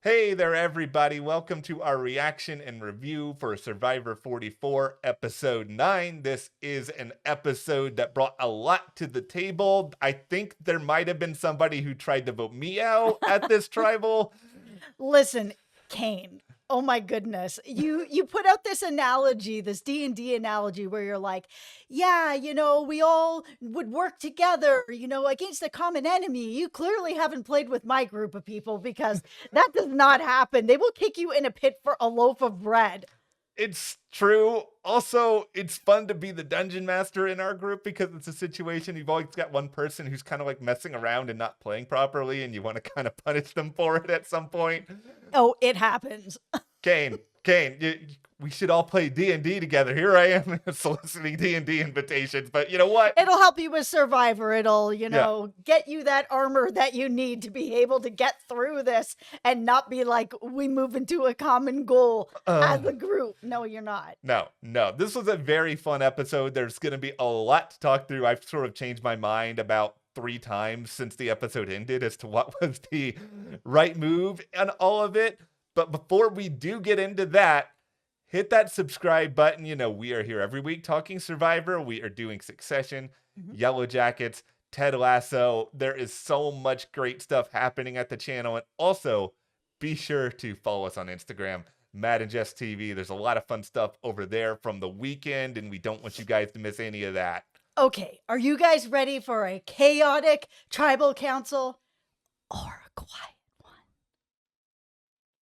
Hey there, everybody. Welcome to our reaction and review for Survivor 44, Episode 9. This is an episode that brought a lot to the table. I think there might have been somebody who tried to vote me out at this tribal. Listen, Kane. Oh my goodness. You put out this analogy, this D&D analogy where you're like, yeah, we all would work together, against a common enemy. You clearly haven't played with my group of people because that does not happen. They will kick you in a pit for a loaf of bread. It's true. Also, it's fun to be the dungeon master in our group because it's a situation you've always got one person who's kind of like messing around and not playing properly, and you want to kind of punish them for it at some point. Oh, it happens. Kane, we should all play D&D together. Here I am soliciting D&D invitations, but you know what? It'll help you with Survivor. It'll, get you that armor that you need to be able to get through this and not be like, we move into a common goal as a group. No, you're not. No. This was a very fun episode. There's going to be a lot to talk through. I've sort of changed my mind about 3 times since the episode ended as to what was the right move and all of it. But before we do get into that, hit that subscribe button. We are here every week talking Survivor. We are doing Succession, Yellow Jackets, Ted Lasso. There is so much great stuff happening at the channel. And also, be sure to follow us on Instagram, Matt and Jess TV. There's a lot of fun stuff over there from the weekend, and we don't want you guys to miss any of that. Okay, are you guys ready for a chaotic tribal council or a quiet?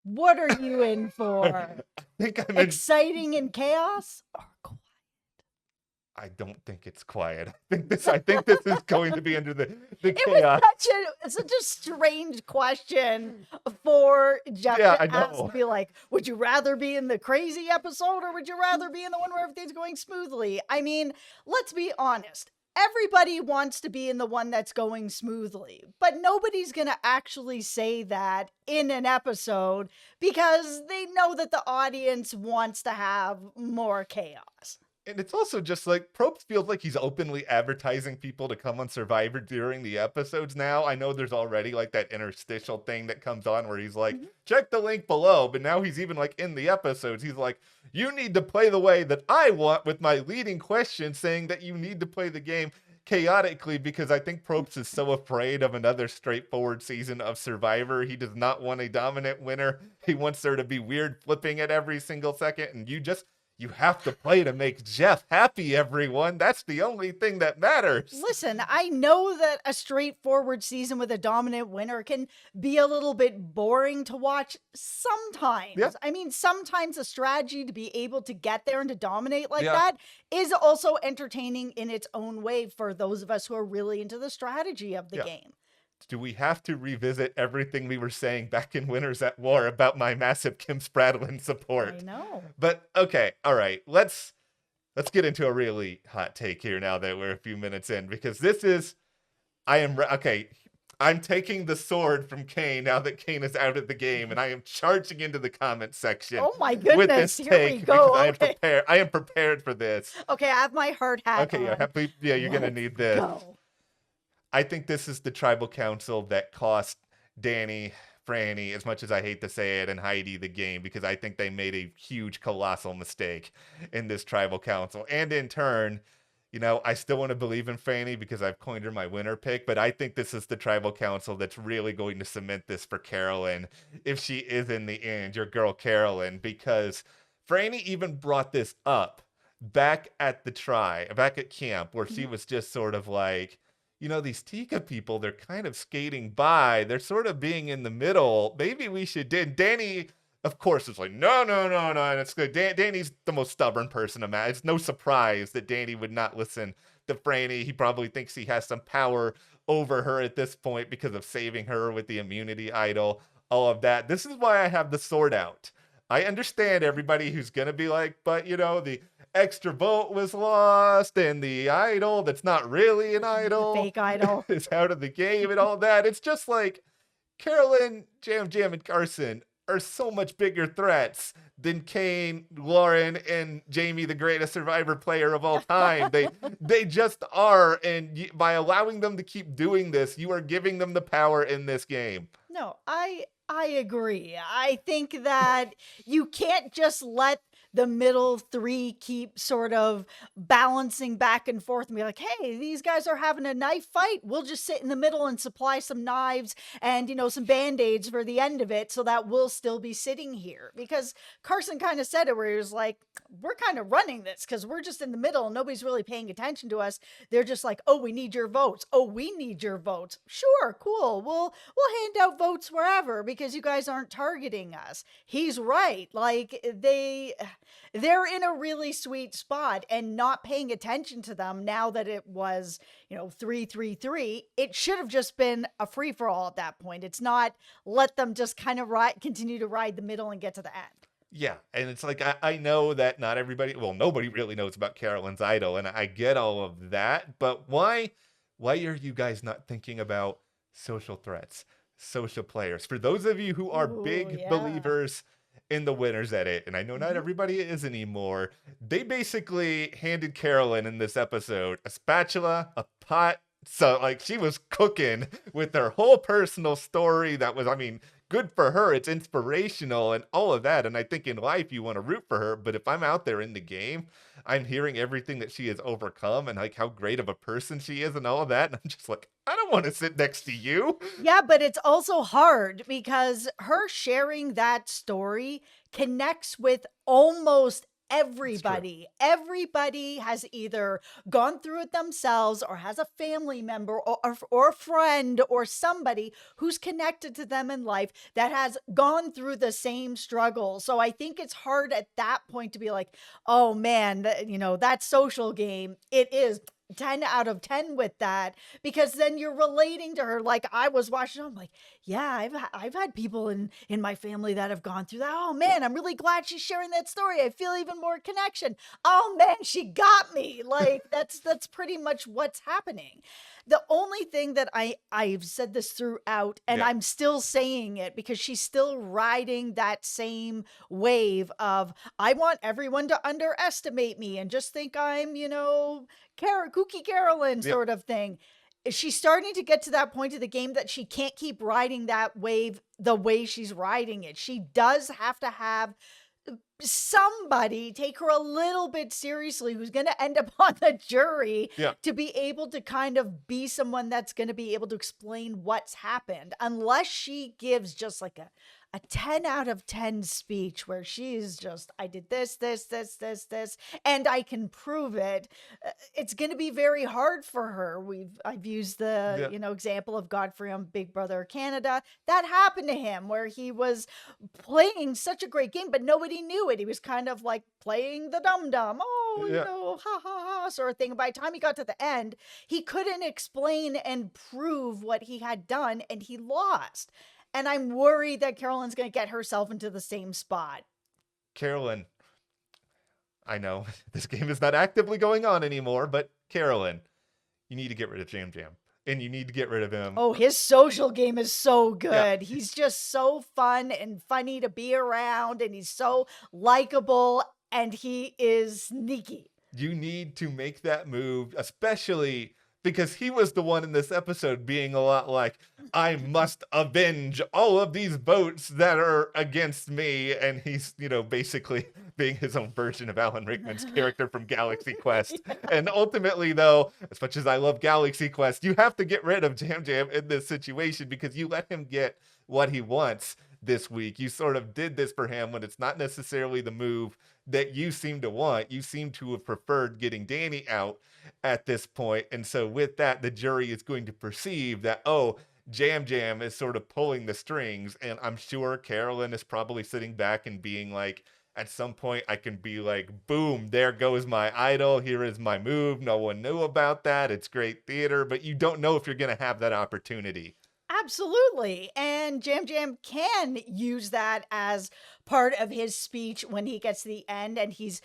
What are you in for? I think I'm exciting and chaos or quiet? I don't think it's quiet. I think this is going to be under the chaos. It was such a strange question for Jeff to ask. Be like, would you rather be in the crazy episode or would you rather be in the one where everything's going smoothly? I mean, let's be honest. Everybody wants to be in the one that's going smoothly, but nobody's going to actually say that in an episode because they know that the audience wants to have more chaos. And it's also just like, Probst feels like he's openly advertising people to come on Survivor during the episodes now. I know there's already like that interstitial thing that comes on where he's like, check the link below. But now he's even like in the episodes, he's like, you need to play the way that I want with my leading question saying that you need to play the game chaotically because I think Probst is so afraid of another straightforward season of Survivor. He does not want a dominant winner. He wants there to be weird flipping at every single second. And you have to play to make Jeff happy, everyone. That's the only thing that matters. Listen, I know that a straightforward season with a dominant winner can be a little bit boring to watch sometimes. Yeah. I mean, sometimes a strategy to be able to get there and to dominate like that is also entertaining in its own way for those of us who are really into the strategy of the game. Do we have to revisit everything we were saying back in Winners at War about my massive Kim Spradlin support? I know. But okay, all right. Let's get into a really hot take here now that we're a few minutes in, because I'm taking the sword from Kane now that Kane is out of the game, and I am charging into the comment section. Oh my goodness! With this take, go. Okay. I am prepared for this. Okay, I have my hard hat. Okay, on. You're gonna need this. Go. I think this is the tribal council that cost Danny, Frannie, as much as I hate to say it, and Heidi the game, because I think they made a huge, colossal mistake in this tribal council. And in turn, I still want to believe in Frannie because I've coined her my winner pick, but I think this is the tribal council that's really going to cement this for Carolyn, if she is in the end, your girl Carolyn, because Frannie even brought this up back at camp, where she was just sort of like, these Tika people, they're kind of skating by. They're sort of being in the middle. Maybe we should. Danny, of course, is like, no. And it's good. Danny's the most stubborn person to match. It's no surprise that Danny would not listen to Frannie. He probably thinks he has some power over her at this point because of saving her with the immunity idol, all of that. This is why I have the sword out. I understand everybody who's going to be like, but, the extra vote was lost and the idol that's not really an idol, the fake idol, is out of the game and all that. It's just like Carolyn, Jam, and Carson are so much bigger threats than Kane, Lauren, and Jamie, the greatest Survivor player of all time. They just are, and by allowing them to keep doing this, you are giving them the power in this game. No, I I agree. I think that you can't just let the middle three keep sort of balancing back and forth and be like, hey, these guys are having a knife fight. We'll just sit in the middle and supply some knives and, some band-aids for the end of it so that we'll still be sitting here. Because Carson kind of said it where he was like, we're kind of running this because we're just in the middle and nobody's really paying attention to us. They're just like, oh, we need your votes. Oh, we need your votes. Sure, cool. We'll hand out votes wherever because you guys aren't targeting us. He's right. Like they're in a really sweet spot, and not paying attention to them now that it was, 3-3-3, it should have just been a free for all at that point. It's not let them just kind of continue to ride the middle and get to the end. Yeah, and it's like I know that not everybody, well, nobody really knows about Carolyn's idol, and I get all of that, but why are you guys not thinking about social threats, social players? For those of you who are Ooh, big yeah. believers in the winner's edit, and I know not Mhm. everybody is anymore, they basically handed Carolyn in this episode a spatula, a pot. So like she was cooking with her whole personal story that was, I mean, good for her. It's inspirational and all of that. And I think in life you want to root for her. But if I'm out there in the game, I'm hearing everything that she has overcome and like how great of a person she is and all of that. And I'm just like, I don't want to sit next to you. Yeah, but it's also hard because her sharing that story connects with almost It's true. everybody. Everybody has either gone through it themselves or has a family member or a friend or somebody who's connected to them in life that has gone through the same struggle. So I think it's hard at that point to be like, oh man, that social game, it is 10 out of 10 with that, because then you're relating to her. Like I was watching, I'm like, yeah, I've had people in my family that have gone through that. Oh man, I'm really glad she's sharing that story. I feel even more connection. Oh man, she got me. Like that's pretty much what's happening. The only thing that I've said this throughout, and Yeah. I'm still saying it because she's still riding that same wave of I want everyone to underestimate me and just think I'm, Kooky Carolyn Yep. sort of thing. She's starting to get to that point of the game that she can't keep riding that wave the way she's riding it. She does have to have somebody take her a little bit seriously who's going to end up on the jury Yeah. to be able to kind of be someone that's going to be able to explain what's happened, unless she gives just like a 10 out of 10 speech where she's just, I did this, and I can prove it. It's going to be very hard for her. I've used the, Yeah. Example of Godfrey on Big Brother Canada. That happened to him where he was playing such a great game, but nobody knew it. He was kind of like playing the dum-dum. Oh, Yeah. ha ha ha sort of thing. By the time he got to the end, he couldn't explain and prove what he had done, and he lost. And I'm worried that Carolyn's going to get herself into the same spot. Carolyn, I know this game is not actively going on anymore, but Carolyn, you need to get rid of Jam Jam. And you need to get rid of him. Oh, his social game is so good. Yeah. He's just so fun and funny to be around, and he's so likable, and he is sneaky. You need to make that move, especially because he was the one in this episode being a lot like, I must avenge all of these votes that are against me. And he's, basically being his own version of Alan Rickman's character from Galaxy Quest. Yeah. And ultimately, though, as much as I love Galaxy Quest, you have to get rid of Jam Jam in this situation because you let him get what he wants this week. You sort of did this for him when it's not necessarily the move that you seem to want. You seem to have preferred getting Danny out at this point. And so with that, the jury is going to perceive that, oh, Jam Jam is sort of pulling the strings. And I'm sure Carolyn is probably sitting back and being like, at some point I can be like, boom, there goes my idol. Here is my move. No one knew about that. It's great theater, but you don't know if you're going to have that opportunity. Absolutely. And Jam Jam can use that as part of his speech when he gets to the end. And he's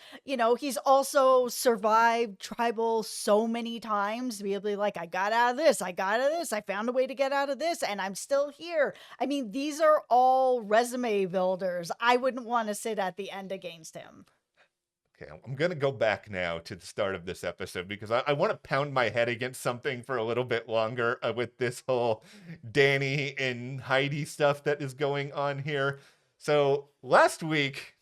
also survived tribal so many times to be able to be like, I got out of this. I got out of this. I found a way to get out of this. And I'm still here. I mean, these are all resume builders. I wouldn't want to sit at the end against him. Okay, I'm gonna go back now to the start of this episode because I want to pound my head against something for a little bit longer with this whole Danny and Heidi stuff that is going on here. So last week,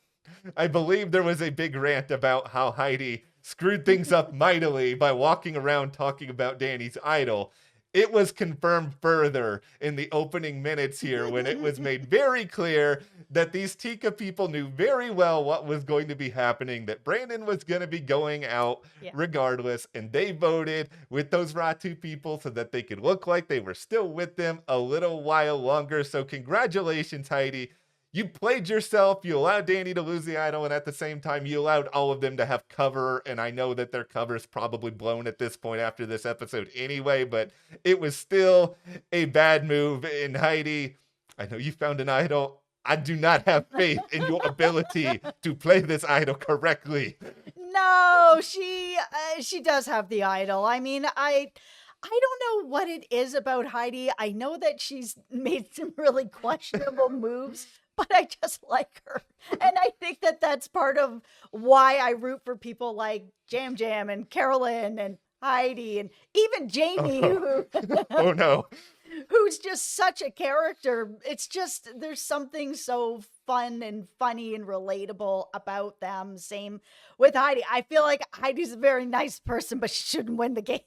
I believe there was a big rant about how Heidi screwed things up mightily by walking around talking about Danny's idol. It was confirmed further in the opening minutes here when it was made very clear that these Tika people knew very well what was going to be happening, that Brandon was going to be going out regardless, and they voted with those Ratu people so that they could look like they were still with them a little while longer. So congratulations, Heidi. You played yourself, you allowed Danny to lose the idol, and at the same time, you allowed all of them to have cover, and I know that their cover is probably blown at this point after this episode anyway, but it was still a bad move. And Heidi, I know you found an idol. I do not have faith in your ability to play this idol correctly. No, she does have the idol. I mean, I don't know what it is about Heidi. I know that she's made some really questionable moves, but I just like her. And I think that that's part of why I root for people like Jam Jam and Carolyn and Heidi and even Jamie, oh no. Who's just such a character. It's just, there's something so fun and funny and relatable about them. Same with Heidi. I feel like Heidi's a very nice person, but she shouldn't win the game.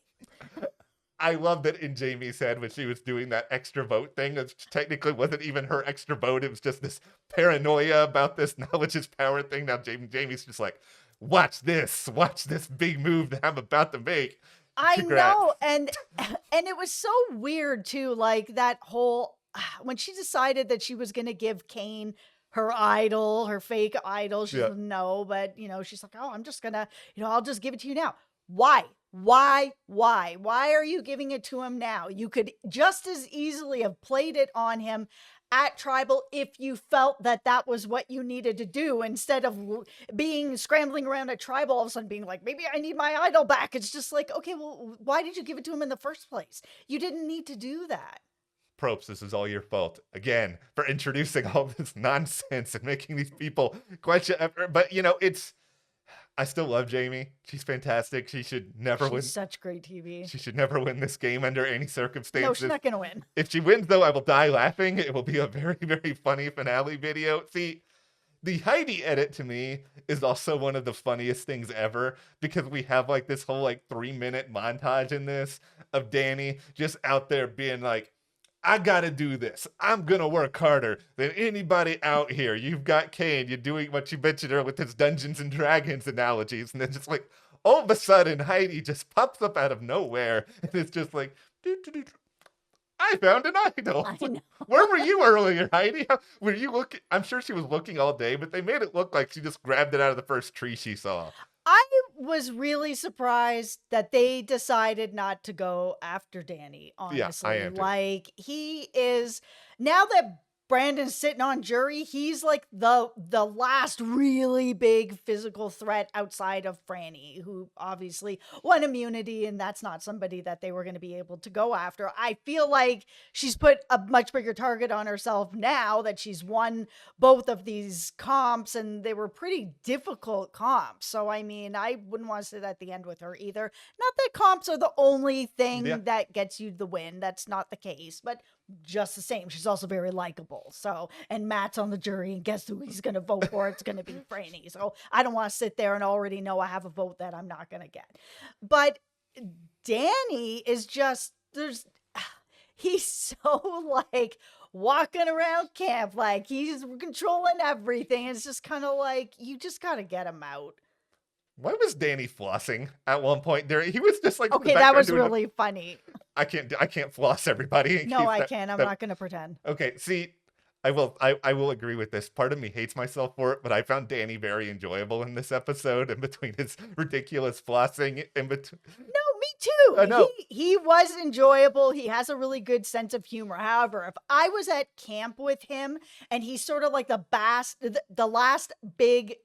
I love that in Jamie's head when she was doing that extra vote thing, it technically wasn't even her extra vote. It was just this paranoia about this knowledge is power thing. Now Jamie's just like, watch this big move that I'm about to make. Congrats. I know. And it was so weird too. Like that whole, when she decided that she was going to give Kane her idol, her fake idol, she's like, no, but she's like, oh, I'm just gonna, I'll just give it to you now. Why are you giving it to him now? You could just as easily have played it on him at Tribal if you felt that that was what you needed to do, instead of scrambling around at Tribal, all of a sudden being like, maybe I need my idol back. It's just like, okay, well, why did you give it to him in the first place? You didn't need to do that. Probst, this is all your fault again for introducing all this nonsense and making these people question. But I still love Jamie. She's fantastic. She should never win. Such great TV. She should never win this game under any circumstances. No, she's not going to win. If she wins, though, I will die laughing. It will be a very, very funny finale video. See, the Heidi edit to me is also one of the funniest things ever, because we have like this whole 3-minute montage in this of Danny just out there being like, I gotta do this. I'm gonna work harder than anybody out here. You've got Kane. You're doing what you mentioned earlier with his Dungeons and Dragons analogies. And then just all of a sudden, Heidi just pops up out of nowhere. And it's just like, I found an idol. Where were you earlier, Heidi? Were you looking? I'm sure she was looking all day, but they made it look like she just grabbed it out of the first tree she saw. I was really surprised that they decided not to go after Danny, honestly. Yeah, I am too. He is, now that Brandon's sitting on jury, he's like the last really big physical threat outside of Frannie, who obviously won immunity, and that's not somebody that they were going to be able to go after. I feel like she's put a much bigger target on herself now that she's won both of these comps, and they were pretty difficult comps. So, I mean, I wouldn't want to sit at the end with her either. Not that comps are the only thing that gets you the win. That's not the case, but just the same, she's also very likable. So, and Matt's on the jury, and guess who he's going to vote for? It's going to be Frannie. So I don't want to sit there and already know I have a vote that I'm not going to get. But Danny is just, he's so walking around camp, he's controlling everything. It's just kind of you just got to get him out. Why was Danny flossing at one point there? He was just okay, that was really funny. I can't floss, everybody. No, I can't. I'm not going to pretend. Okay, see, I will agree with this. Part of me hates myself for it, but I found Danny very enjoyable in this episode, in between his ridiculous flossing. No, me too. No. He was enjoyable. He has a really good sense of humor. However, if I was at camp with him and he's sort of like the last big,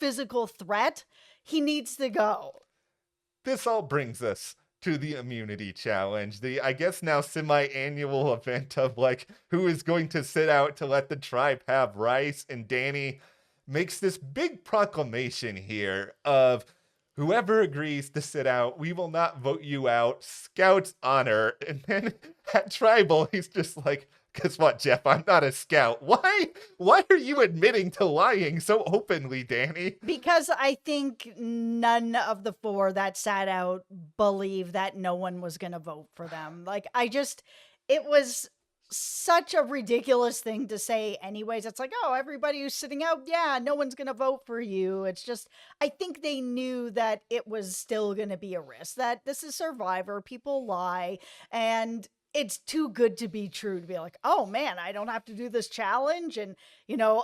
physical threat, he needs to go. This all brings us to the immunity challenge, the I guess now semi-annual event of who is going to sit out to let the tribe have rice. And Danny makes this big proclamation here of whoever agrees to sit out, we will not vote you out. Scout's honor. And then at Tribal, he's just like, guess what, Jeff? I'm not a scout. Why? Why are you admitting to lying so openly, Danny? Because I think none of the four that sat out believe that no one was going to vote for them. Like, it was such a ridiculous thing to say anyways. It's like, oh, everybody who's sitting out, yeah, no one's going to vote for you. It's just, I think they knew that it was still going to be a risk, that this is Survivor, people lie, and it's too good to be true to be like, oh man, I don't have to do this challenge and,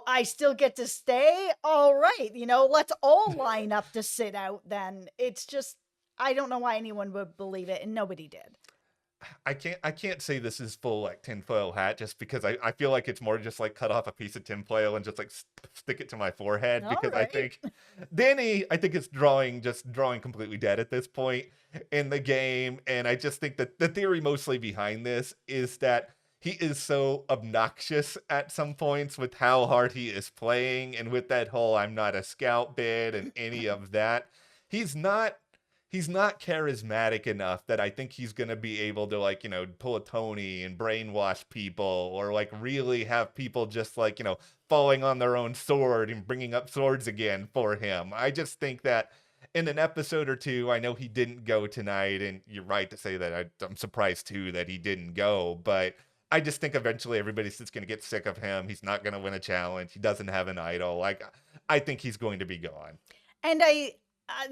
I still get to stay. All right, let's all line up to sit out then. It's just, I don't know why anyone would believe it, and nobody did. I can't say this is full like tinfoil hat just because I feel like it's more just like cut off a piece of tinfoil and just like stick it to my forehead because I think Danny is drawing completely dead at this point in the game, and I just think that the theory mostly behind this is that he is so obnoxious at some points with how hard he is playing and with that whole I'm not a scout bit and any of that. He's not charismatic enough that I think he's going to be able to like, pull a Tony and brainwash people or like really have people just like, falling on their own sword and bringing up swords again for him. I just think that in an episode or two, I know he didn't go tonight, and you're right to say that I'm surprised too that he didn't go, but I just think eventually everybody's just going to get sick of him. He's not going to win a challenge. He doesn't have an idol. Like, I think he's going to be gone. And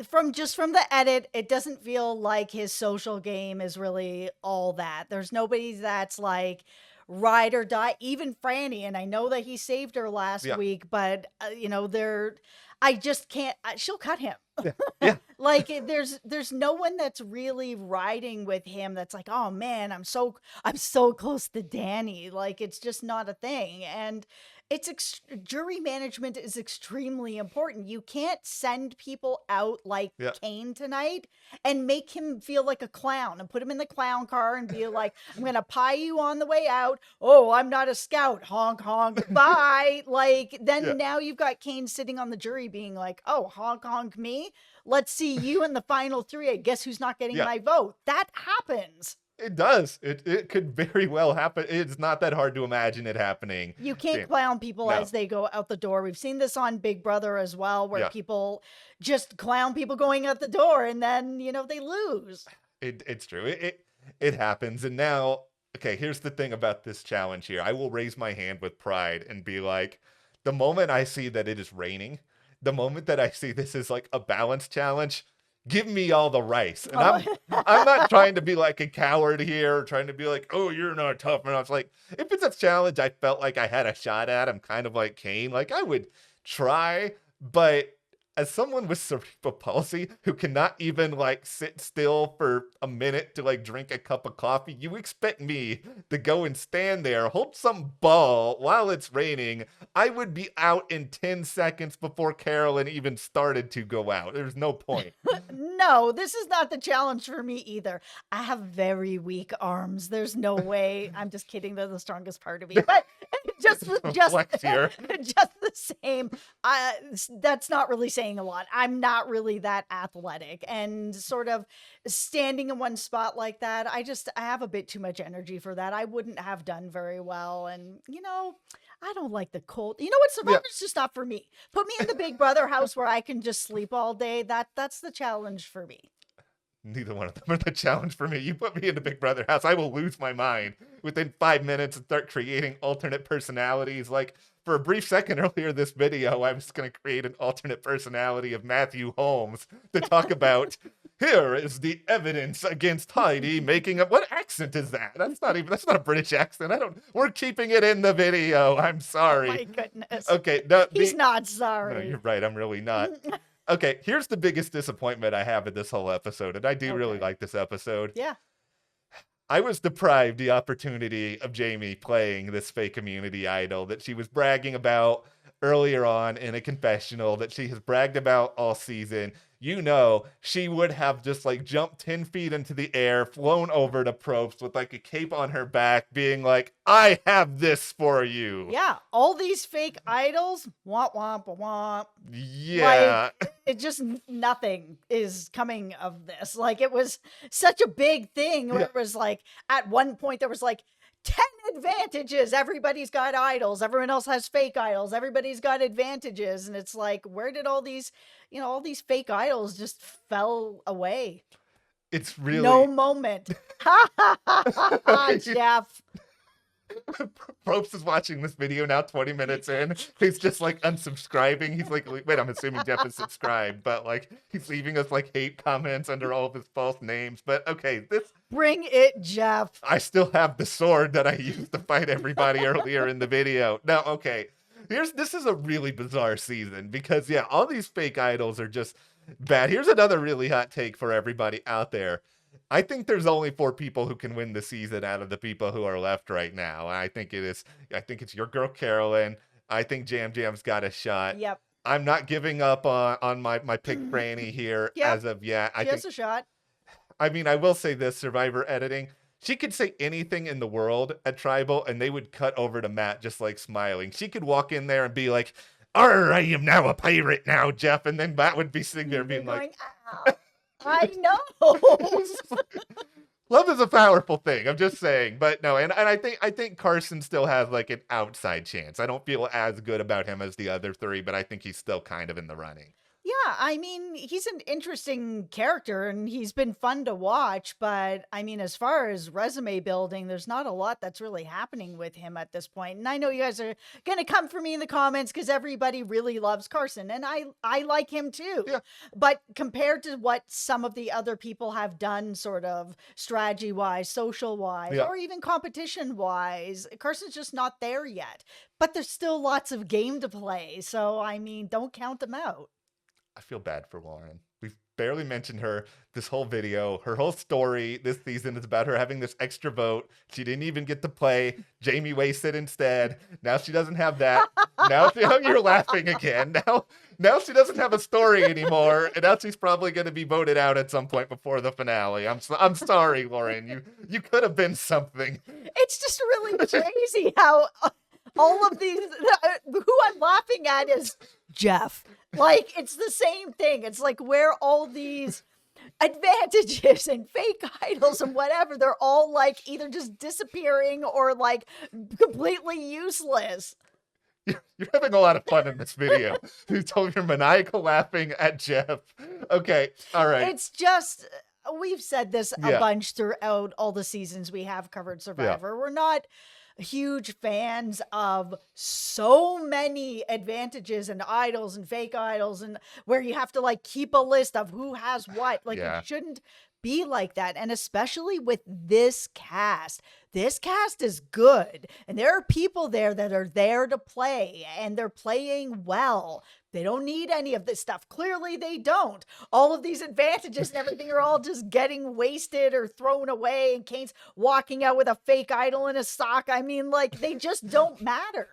from the edit, it doesn't feel like his social game is really all that. There's nobody that's like ride or die. Even Frannie, and I know that he saved her last week, but I just can't. She'll cut him. Yeah. Like there's no one that's really riding with him. That's like, oh man, I'm so close to Danny. Like it's just not a thing. And jury management is extremely important. You can't send people out like Kane tonight and make him feel like a clown and put him in the clown car and be like, I'm going to pie you on the way out. Oh, I'm not a scout. Honk, honk, bye. Like then now you've got Kane sitting on the jury being like, oh, honk, honk me. Let's see you in the final three. I guess who's not getting my vote. That happens. It does. It could very well happen. It's not that hard to imagine it happening. You can't clown people as they go out the door. We've seen this on Big Brother as well, where people just clown people going out the door and then, they lose. It's true. It happens. And now, okay, here's the thing about this challenge here. I will raise my hand with pride and be like, the moment I see that it is raining, the moment that I see this is like a balance challenge, give me all the rice. And I'm not trying to be like a coward here or trying to be like, oh, you're not tough enough. Like, if it's a challenge I felt like I had a shot at, I'm kind of like Kane. Like, I would try, but as someone with cerebral palsy who cannot even like sit still for a minute to like drink a cup of coffee, you expect me to go and stand there, hold some ball while it's raining. I would be out in 10 seconds before Carolyn even started to go out. There's no point. No, this is not the challenge for me either. I have very weak arms. There's no way. I'm just kidding. They're the strongest part of me. But just the same. That's not really saying a lot. I'm not really that athletic, and sort of standing in one spot like that, I have a bit too much energy for that. I wouldn't have done very well, and I don't like the cold. You know what? Survivor's just not for me. Put me in the Big Brother house where I can just sleep all day. That's the challenge for me. Neither one of them are the challenge for me. You put me in the Big Brother house, I will lose my mind within 5 minutes and start creating alternate personalities. Like, for a brief second earlier this video, I was going to create an alternate personality of Matthew Holmes to talk about, here is the evidence against Heidi making up. What accent is that? That's not a British accent. We're keeping it in the video. I'm sorry. Oh my goodness. Okay. He's not sorry. No, you're right. I'm really not. Okay, here's the biggest disappointment I have in this whole episode, and I do really like this episode. Yeah. I was deprived the opportunity of Jamie playing this fake community idol that she was bragging about earlier on in a confessional that she has bragged about all season. she would have just like jumped 10 feet into the air, flown over to Probst with like a cape on her back, being like, I have this for you. Yeah, all these fake idols, womp womp womp. Yeah. Like, it just nothing is coming of this. Like, it was such a big thing where it was like, at one point there was like 10 advantages. Everybody's got idols. Everyone else has fake idols. Everybody's got advantages. And it's like, where did all these, all these fake idols just fell away? It's really no moment. Ha ha ha ha, Jeff. Probst is watching this video now 20 minutes in. He's just like unsubscribing. He's like, wait, I'm assuming Jeff is subscribed, but like he's leaving us like hate comments under all of his false names. But okay, bring it, Jeff. I still have the sword that I used to fight everybody earlier in the video. Now, okay, this is a really bizarre season because all these fake idols are just bad. Here's another really hot take for everybody out there. I think there's only 4 people who can win the season out of the people who are left right now. I think it's your girl Carolyn. I think Jam Jam's got a shot. Yep. I'm not giving up on my pick Frannie here as of yet. She has a shot. I mean, I will say this, Survivor editing, she could say anything in the world at Tribal and they would cut over to Matt just like smiling. She could walk in there and be like, I am now a pirate now, Jeff. And then Matt would be sitting there being like, ow. I know. Love is a powerful thing. I'm just saying, but no, and I think Carson still has like an outside chance. I don't feel as good about him as the other 3, but I think he's still kind of in the running. Yeah, I mean, he's an interesting character and he's been fun to watch, but I mean, as far as resume building, there's not a lot that's really happening with him at this point. And I know you guys are going to come for me in the comments because everybody really loves Carson and I like him too. Yeah. But compared to what some of the other people have done sort of strategy wise, social wise, or even competition wise, Carson's just not there yet, but there's still lots of game to play. So, I mean, don't count them out. I feel bad for Lauren. We've barely mentioned her this whole video. Her whole story this season is about her having this extra vote. She didn't even get to play. Jamie wasted instead. Now she doesn't have that. Now you're laughing again. Now she doesn't have a story anymore. And now she's probably going to be voted out at some point before the finale. I'm sorry, Lauren. You could have been something. It's just really crazy how all of these, who I'm laughing at is Jeff. Like, it's the same thing. It's like where all these advantages and fake idols and whatever, they're all like either just disappearing or like completely useless. You're having a lot of fun in this video. You told you're maniacal laughing at Jeff. Okay, all right. It's just, we've said this a bunch throughout all the seasons we have covered Survivor. We're not huge fans of so many advantages and idols and fake idols and where you have to like keep a list of who has what. Like it shouldn't be like that. And especially with this cast is good. And there are people there that are there to play and they're playing well. They don't need any of this stuff. Clearly they don't. All of these advantages and everything are all just getting wasted or thrown away. And Kane's walking out with a fake idol in a sock. I mean, like, they just don't matter.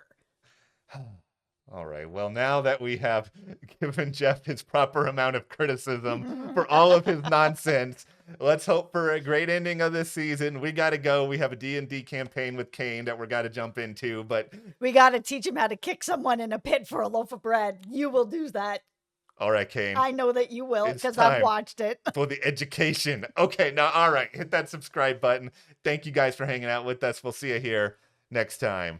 All right. Well, now that we have given Jeff his proper amount of criticism for all of his nonsense, let's hope for a great ending of this season. We got to go. We have a D&D campaign with Kane that we're got to jump into, but we got to teach him how to kick someone in a pit for a loaf of bread. You will do that. All right, Kane. I know that you will because I've watched it. For the education. Okay. Now, all right. Hit that subscribe button. Thank you guys for hanging out with us. We'll see you here next time.